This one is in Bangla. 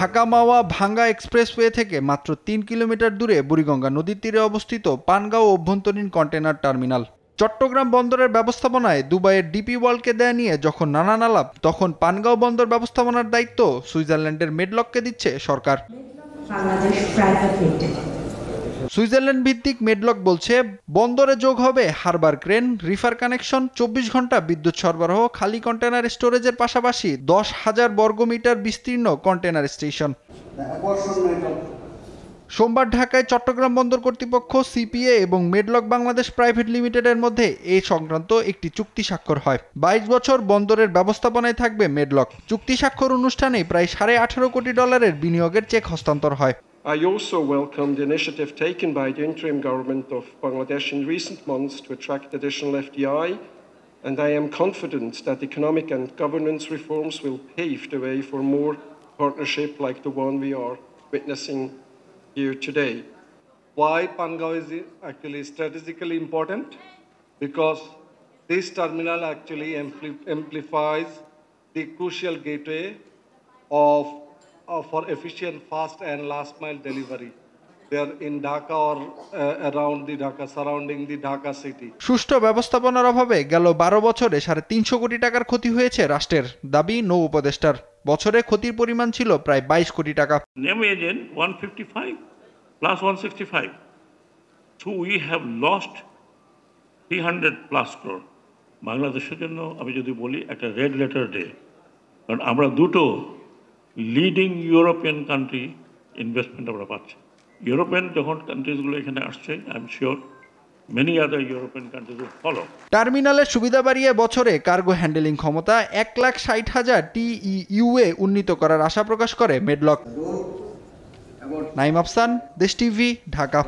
ঢাকা মাওয়া ভাঙ্গা এক্সপ্রেসওয়ে থেকে মাত্র ৩ কিলোমিটার দূরে বুড়িগঙ্গা নদীর তীরে অবস্থিত পানগাঁও অভ্যন্তরীণ কন্টেনার টার্মিনাল। চট্টগ্রাম বন্দরের ব্যবস্থাপনায় দুবাইয়ের ডিপি ওয়ার্ল্ডকে দেয়া নিয়ে যখন নানান আলাপ, তখন পানগাঁও বন্দর ব্যবস্থাপনার দায়িত্ব সুইজারল্যান্ডের মেডলককে দিচ্ছে সরকার। সুইজারল্যান্ড ভিত্তিক মেডলক বলছে, বন্দরে যোগ হবে হারবার ক্রেন, রিফার কানেকশন, ২৪ ঘন্টা বিদ্যুৎ সরবরাহ, খালি কন্টেনার স্টোরেজের পাশাপাশি ১০,০০০ বর্গমিটার বিস্তীর্ণ কন্টেনার স্টেশন। সোমবার ঢাকায় চট্টগ্রাম বন্দর কর্তৃপক্ষ, সিপিএ এবং মেডলক বাংলাদেশ প্রাইভেট লিমিটেডের মধ্যে এই সংক্রান্ত একটি চুক্তি স্বাক্ষর হয়। ২২ বছর বন্দরের ব্যবস্থাপনায় থাকবে মেডলক। চুক্তি স্বাক্ষর অনুষ্ঠানে প্রায় $18.5 কোটি বিনিয়োগের চেক হস্তান্তর হয়। I also welcome the initiative taken by the interim government of Bangladesh in recent months to attract additional FDI, and I am confident that economic and governance reforms will pave the way for more partnership like the one we are witnessing here today. Why Pangaon is actually strategically important? Because this terminal actually amplifies the crucial gateway for efficient, fast and last mile delivery. They're in Dhaka or around the Dhaka, surrounding the Dhaka city. সুষ্ঠু ব্যবস্থাপনার অভাবে গেল ১২ বছরে $৩৫০ কোটি টাকার ক্ষতি হয়েছে রাষ্ট্রের, দাবি নৌ উপদেষ্টার। বছরে ক্ষতির পরিমাণ ছিল প্রায় $২২ কোটি টাকা। Name agent 155 plus 165. So we have lost 300 plus crore. বাংলাদেশের জন্য আমি যদি বলি একটা রেড লেটার ডে, কারণ আমরা দুটো লিডিং ইউরোপিয়ান কান্ট্রি ইনভেস্টমেন্ট আমরা পাচ্ছি। ইউরোপিয়ান যখন কান্ট্রিজগুলো এখানে আসছে, I am sure many other European countries will follow. টার্মিনালের সুবিধা বাড়িয়ে বছরে কার্গো হ্যান্ডেলিং ক্ষমতা ১,৬০,০০০ TEU-এ উন্নীত করার আশা প্রকাশ করে মেডলক। নাইম আফসান, দেশ টিভি, ঢাকা।